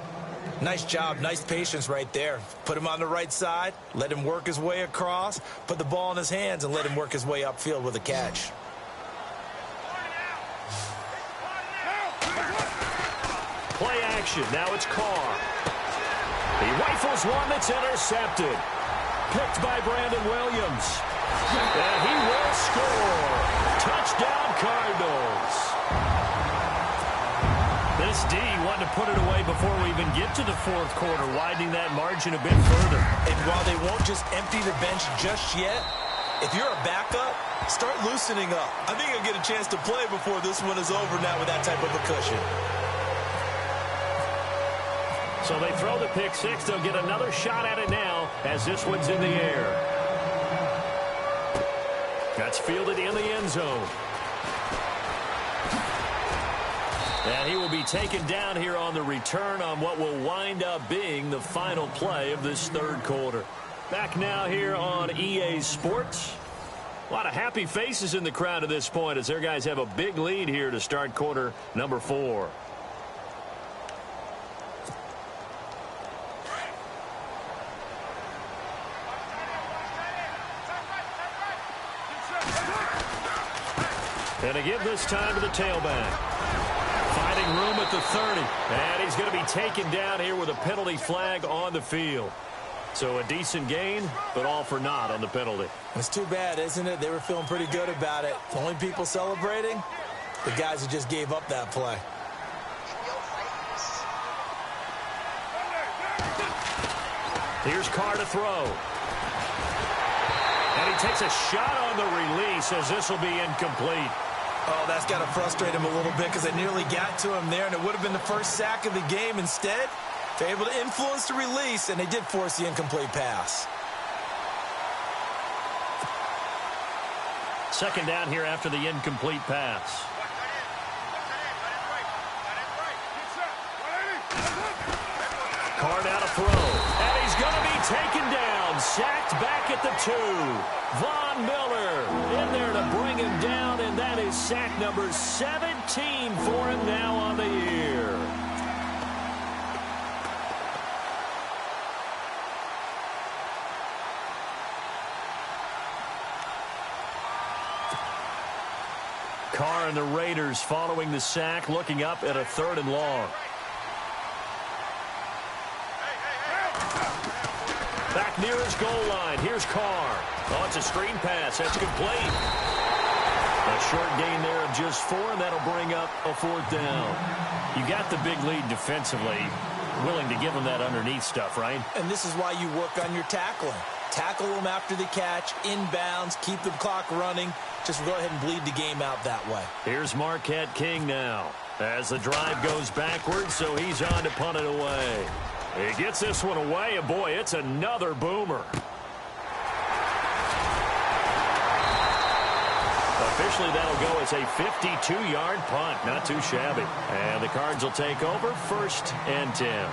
Nice job, nice patience right there. Put him on the right side, let him work his way across, put the ball in his hands, and let him work his way upfield with a catch.
Play action, now it's Carr. He rifles one that's intercepted. Picked by Brandon Williams. And he will score. Touchdown, Cardinals. This D wanted to put it away before we even get to the fourth quarter, widening that margin a bit further.
And while they won't just empty the bench just yet, if you're a backup, start loosening up. I think you'll get a chance to play before this one is over now with that type of a cushion.
So they throw the pick six. They'll get another shot at it now as this one's in the air. That's fielded in the end zone. And he will be taken down here on the return on what will wind up being the final play of this third quarter. Back now here on EA Sports. A lot of happy faces in the crowd at this point as their guys have a big lead here to start quarter number 4. And to give this time to the tailback. Finding room at the 30. And he's going to be taken down here with a penalty flag on the field. So a decent gain, but all for naught on the penalty.
It's too bad, isn't it? They were feeling pretty good about it. The only people celebrating, the guys who just gave up that play.
Here's Carr to throw. And he takes a shot on the release as this will be incomplete.
Oh, that's got to frustrate him a little bit because they nearly got to him there, and it would have been the first sack of the game. Instead, they're able to influence the release, and they did force the incomplete pass.
Second down here after the incomplete pass. Carr now to throw. And he's going to be taken down. Sacked back at the 2. Von Miller in there to bring him down, and that is sack number 17 for him now on the year. Carr and the Raiders following the sack, looking up at a 3rd and long. Back near his goal line. Here's Carr. Oh, it's a screen pass. That's complete. A short gain there of just 4, and that'll bring up a 4th down. You got the big lead defensively. Willing to give them that underneath stuff, right?
And this is why you work on your tackling. Tackle them after the catch, inbounds, keep the clock running. Just go ahead and bleed the game out that way.
Here's Marquette King now as the drive goes backwards, so he's on to punt it away. He gets this one away, and boy, it's another boomer. Officially, that'll go as a 52-yard punt. Not too shabby. And the Cards will take over 1st and 10.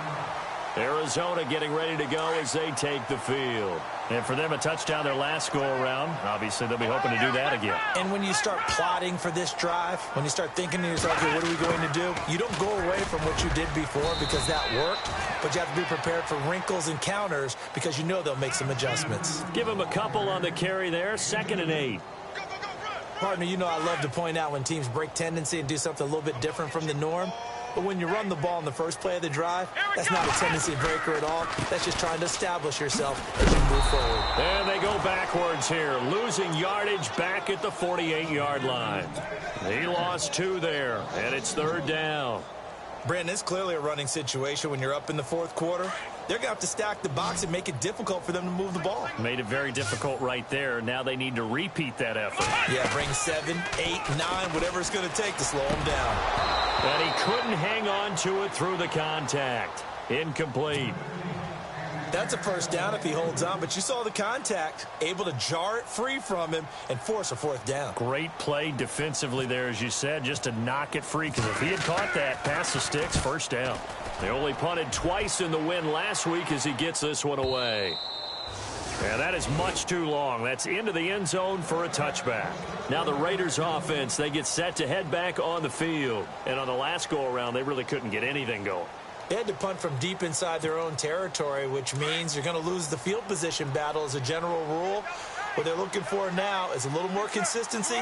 Arizona getting ready to go as they take the field. And for them, a touchdown their last go-around. Obviously, they'll be hoping to do that again.
And when you start plotting for this drive, when you start thinking to yourself, okay, what are we going to do? You don't go away from what you did before because that worked, but you have to be prepared for wrinkles and counters because you know they'll make some adjustments.
Give them a couple on the carry there, 2nd and 8.
Partner, you know I love to point out when teams break tendency and do something a little bit different from the norm. But when you run the ball in the first play of the drive, that's not a tendency breaker at all. That's just trying to establish yourself as you move forward.
And they go backwards here, losing yardage back at the 48-yard line. He lost 2 there, and it's 3rd down.
Brandon, it's clearly a running situation when you're up in the 4th quarter. They're going to have to stack the box and make it difficult for them to move the ball.
Made it very difficult right there. Now they need to repeat that effort.
Yeah, bring 7, 8, 9, whatever it's going to take to slow them down.
And he couldn't hang on to it through the contact. Incomplete.
That's a 1st down if he holds on, but you saw the contact, able to jar it free from him and force a 4th down.
Great play defensively there, as you said, just to knock it free, because if he had caught that, pass the sticks, 1st down. They only punted twice in the win last week as he gets this one away. And that is much too long. That's into the end zone for a touchback. Now the Raiders offense, they get set to head back on the field. And on the last go-around, they really couldn't get anything going.
They had to punt from deep inside their own territory, which means you're going to lose the field position battle as a general rule. What they're looking for now is a little more consistency,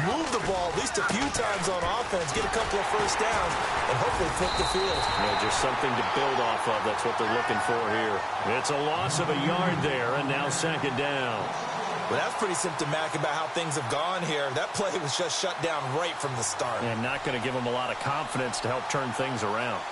move the ball at least a few times on offense, get a couple of 1st downs, and hopefully flip the field.
Just something to build off of. That's what they're looking for here. It's a loss of a yard there, and now 2nd down.
Well, that's pretty symptomatic about how things have gone here. That play was just shut down right from the start.
And not going to give them a lot of confidence to help turn things around.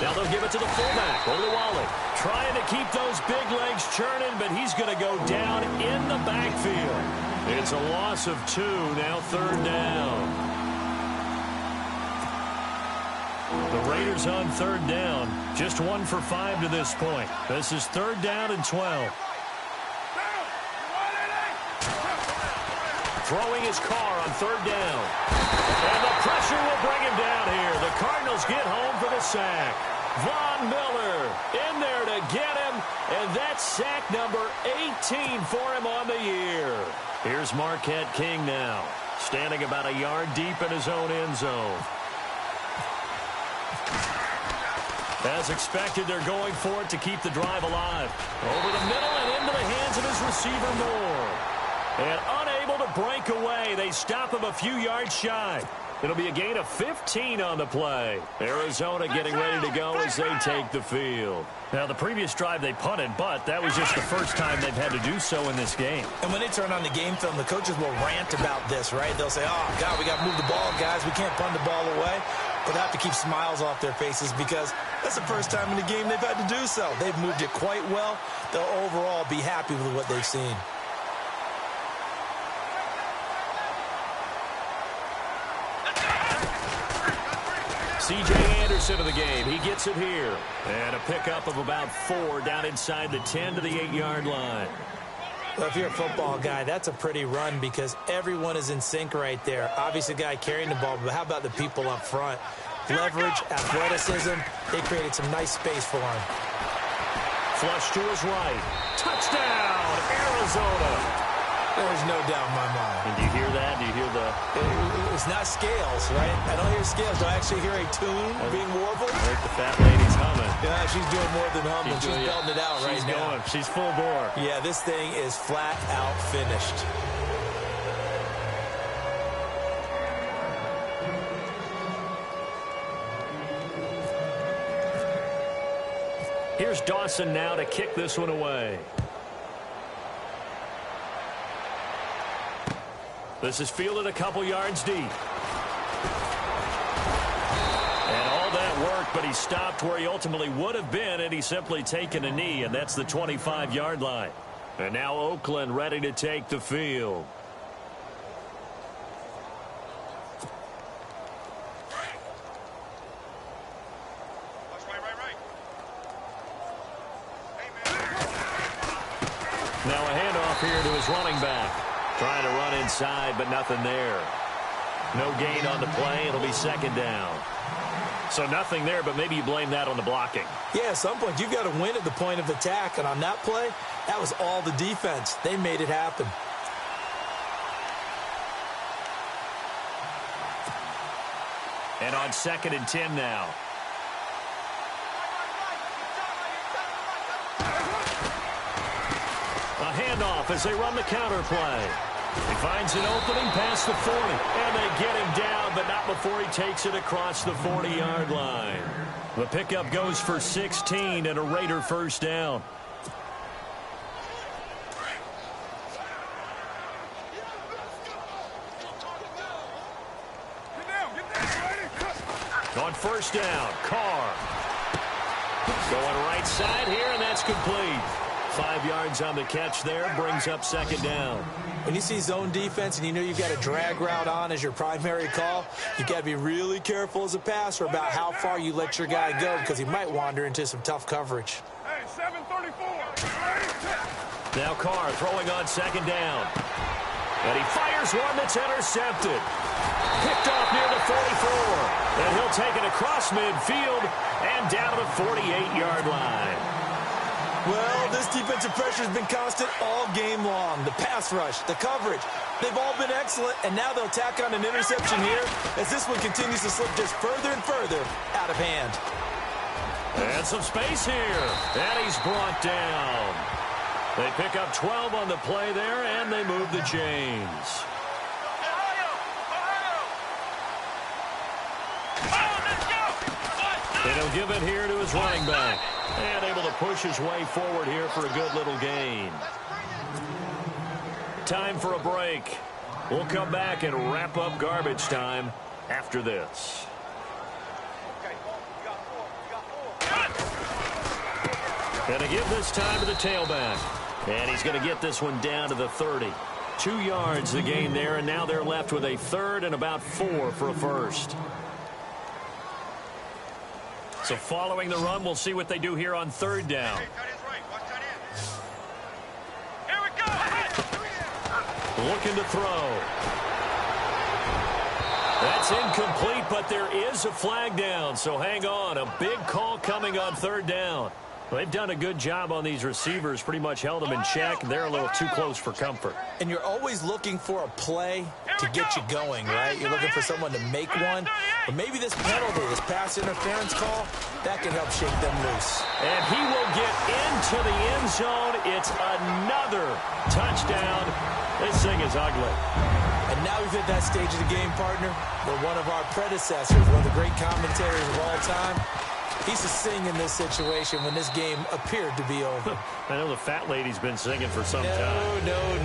Now they'll give it to the fullback, Olawale. Trying to keep those big legs churning, but he's going to go down in the backfield. It's a loss of 2, now 3rd down. The Raiders on 3rd down, just 1 for 5 to this point. This is 3rd down and 12. Throwing his Carr on 3rd down. And the pressure will bring him down here. The Cardinals get home for the sack. Von Miller in there to get him, and that's sack number 18 for him on the year. Here's Marquette King now, standing about a yard deep in his own end zone. As expected, they're going for it to keep the drive alive. Over the middle and into the hands of his receiver, Moore. And unable to break away, they stop him a few yards shy. It'll be a gain of 15 on the play. Arizona getting ready to go as they take the field. Now, the previous drive they punted, but that was just the first time they've had to do so in this game.
And when they turn on the game film, the coaches will rant about this, right? They'll say, oh, God, we got to move the ball, guys. We can't punt the ball away. But they have to keep smiles off their faces because that's the first time in the game they've had to do so. They've moved it quite well. They'll overall be happy with what they've seen.
C.J. Anderson of the game. He gets it here. And a pickup of about 4 down inside the 10 to the 8-yard line.
Well, if you're a football guy, that's a pretty run because everyone is in sync right there. Obviously, the guy carrying the ball, but how about the people up front? Leverage, athleticism, they created some nice space for him.
Flush to his right. Touchdown, Arizona.
There's no doubt in my mind.
And do you hear that? Do you hear the...
It's not scales, right? I don't hear scales. Do I actually hear a tune being warbled?
I think the fat lady's humming.
Yeah, she's doing more than humming. She's belting it out right now.
She's going. She's full bore.
Yeah, this thing is flat out finished.
Here's Dawson now to kick this one away. This is fielded a couple yards deep. And all that work, but he stopped where he ultimately would have been had he simply taken a knee, and that's the 25-yard line. And now Oakland ready to take the field. Now a handoff here to his running back. Trying to run inside, but nothing there. No gain on the play. It'll be second down. So nothing there, but maybe you blame that on the blocking.
Yeah, at some point, you've got to win at the point of attack. And on that play, that was all the defense. They made it happen.
And on 2nd and 10 now. A handoff as they run the counter play. He finds an opening past the 40. And they get him down, but not before he takes it across the 40-yard line. The pickup goes for 16 and a Raider first down. On first down, Carr. Going right side here, and that's complete. 5 yards on the catch there, brings up second down.
When you see zone defense and you know you've got a drag route on as your primary call, you've got to be really careful as a passer about how far you let your guy go because he might wander into some tough coverage.
Hey, 734.
Now Carr throwing on second down. And he fires one that's intercepted. Picked off near the 44. And he'll take it across midfield and down to the 48-yard line.
Well, this defensive pressure has been constant all game long. The pass rush, the coverage, they've all been excellent, and now they'll tack on an interception here as this one continues to slip just further and further out of hand.
And some space here, and he's brought down. They pick up 12 on the play there, and they move the chains. And he'll give it here to his running back. And able to push his way forward here for a good little gain. Time for a break. We'll come back and wrap up garbage time after this. And to give this time to the tailback. And he's going to get this one down to the 30. 2 yards the gain there, and now they're left with a third and about 4 for a first. So following the run, we'll see what they do here on third down. Looking to throw. That's incomplete, but there is a flag down, so hang on. A big call coming on third down. They've done a good job on these receivers, pretty much held them in check. They're a little too close for comfort.
And you're always looking for a play to get you going, right? You're looking for someone to make one. But maybe this penalty, this pass interference call, that can help shake them loose.
And he will get into the end zone. It's another touchdown. This thing is ugly.
And now we've hit that stage of the game, partner, where one of our predecessors, one of the great commentators of all time, he used to sing in this situation when this game appeared to be over.
I know the fat lady's been singing for some time.
No,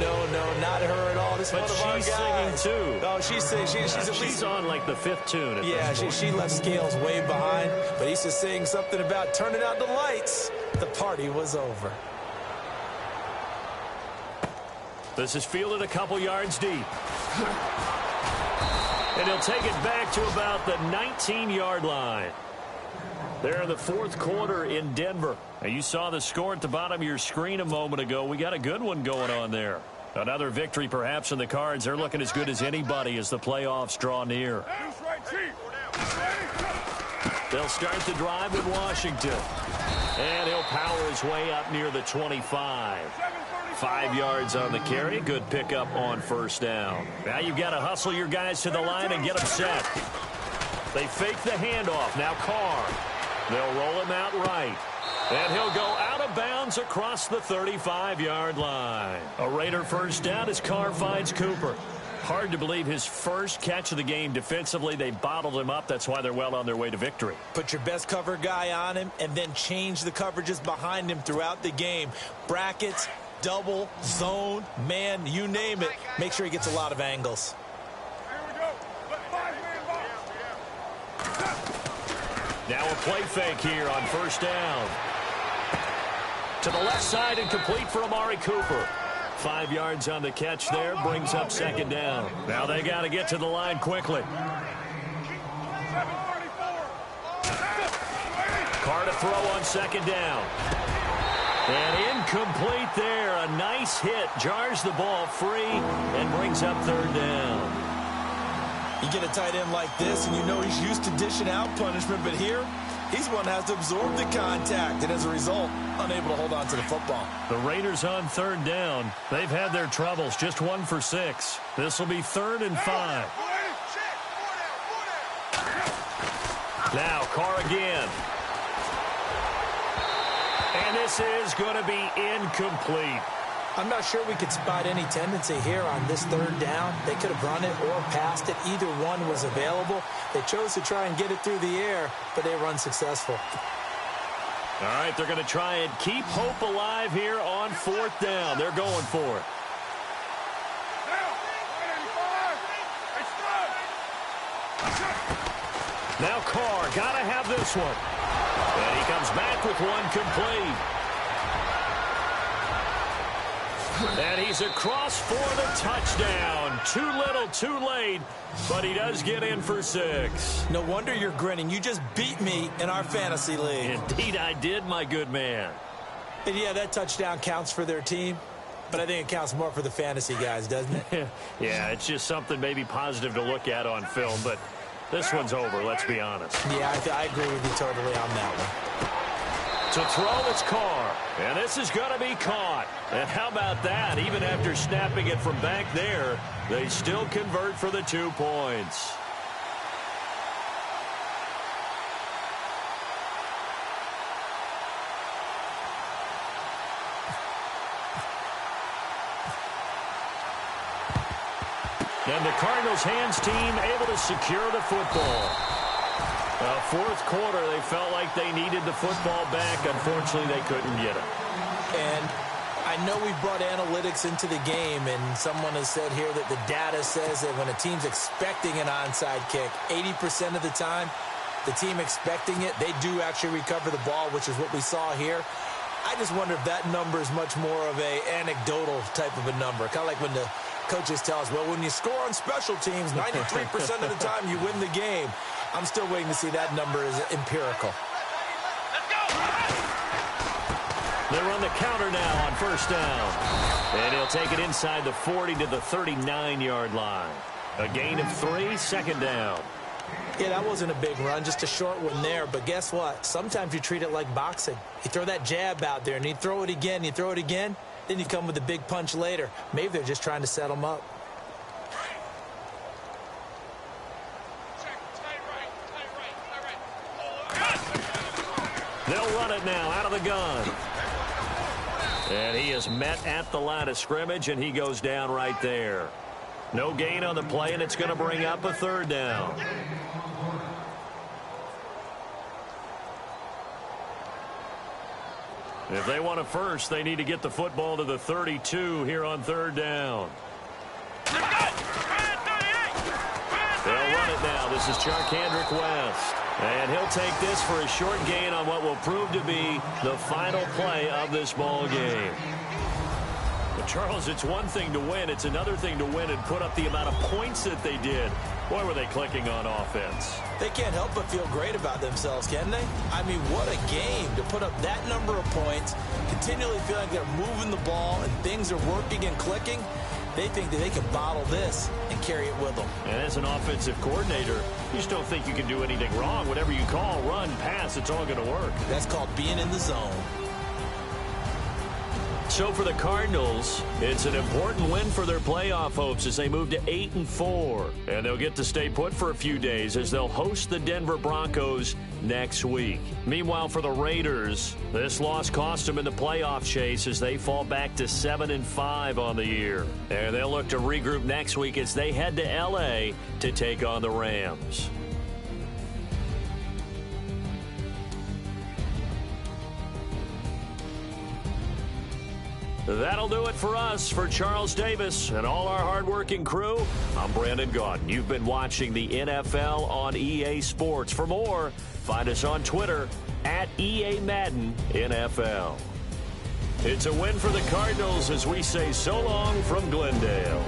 not her at all. This is one of our guys.
She's singing too.
Oh, she's singing. She's
on like the 5th tune.
Yeah, she left Scales way behind, but he used to sing something about turning out the lights. The party was over.
This is fielded a couple yards deep. And he'll take it back to about the 19-yard line. There in the fourth quarter in Denver. Now you saw the score at the bottom of your screen a moment ago. We got a good one going on there. Another victory perhaps in the cards. They're looking as good as anybody as the playoffs draw near. They'll start the drive with Washington. And he'll power his way up near the 25. 5 yards on the carry. Good pickup on first down. Now you've got to hustle your guys to the line and get them set. They fake the handoff. Now Carr. They'll roll him out right. And he'll go out of bounds across the 35-yard line. A Raider first down as Carr finds Cooper. Hard to believe his first catch of the game defensively. They bottled him up. That's why they're well on their way to victory.
Put your best cover guy on him and then change the coverages behind him throughout the game. Brackets, double, zone, man, you name it. Make sure he gets a lot of angles.
Now a play fake here on first down. To the left side and complete for Amari Cooper. 5 yards on the catch there, brings up second down. Now they got to get to the line quickly. Carr to throw on second down. And incomplete there. A nice hit. Jars the ball free and brings up third down.
You get a tight end like this, and you know he's used to dishing out punishment, but here, he's one that has to absorb the contact, and as a result, unable to hold on to the football.
The Raiders on third down. They've had their troubles, just 1 for 6. This will be 3rd and 5. Now Carr again. And this is going to be incomplete.
I'm not sure we could spot any tendency here on this third down. They could have run it or passed it. Either one was available. They chose to try and get it through the air, but they were unsuccessful.
All right, they're going to try and keep hope alive here on 4th down. They're going for it. Now Carr, got to have this one. And he comes back with one complete. And he's across for the touchdown. Too little, too late, but he does get in for 6.
No wonder you're grinning. You just beat me in our fantasy league.
Indeed I did, my good man.
And yeah, that touchdown counts for their team, but I think it counts more for the fantasy guys, doesn't it?
Yeah, it's just something maybe positive to look at on film, but this one's over, let's be honest.
Yeah, I agree with you totally on that one.
To throw, it's Carr. And this is going to be caught. And how about that? Even after snapping it from back there, they still convert for the 2 points. And the Cardinals' hands team able to secure the football. Fourth quarter, they felt like they needed the football back. Unfortunately, they couldn't get it.
And I know we brought analytics into the game, and someone has said here that the data says that when a team's expecting an onside kick, 80% of the time, the team expecting it, they do actually recover the ball, which is what we saw here. I just wonder if that number is much more of a anecdotal type of a number. Kind of like when the coaches tell us, well, when you score on special teams, 93% of the time you win the game. I'm still waiting to see that number is empirical.
They run the counter now on first down. And he'll take it inside the 40 to the 39-yard line. A gain of 3, second down.
Yeah, that wasn't a big run, just a short one there. But guess what? Sometimes you treat it like boxing. You throw that jab out there, and you throw it again, then you come with a big punch later. Maybe they're just trying to set them up.
They'll run it now out of the gun. And he is met at the line of scrimmage, and he goes down right there. No gain on the play, and it's going to bring up a third down. If they want a first, they need to get the football to the 32 here on third down. They'll run it now. This is Charcandrick West. And he'll take this for a short gain on what will prove to be the final play of this ball game. Charles, it's one thing to win. It's another thing to win and put up the amount of points that they did. Boy, were they clicking on offense.
They can't help but feel great about themselves, can they? I mean, what a game to put up that number of points, continually feel like they're moving the ball and things are working and clicking. They think that they can bottle this and carry it with them.
And as an offensive coordinator, you just don't think you can do anything wrong. Whatever you call, run, pass, it's all going to work.
That's called being in the zone.
So for the Cardinals, it's an important win for their playoff hopes as they move to 8-4. And they'll get to stay put for a few days as they'll host the Denver Broncos next week. Meanwhile, for the Raiders, this loss cost them in the playoff chase as they fall back to 7-5 on the year. And they'll look to regroup next week as they head to L.A. to take on the Rams. That'll do it for us. For Charles Davis and all our hardworking crew, I'm Brandon Gaudin. You've been watching the NFL on EA Sports. For more, find us on Twitter at EA Madden NFL. It's a win for the Cardinals as we say so long from Glendale.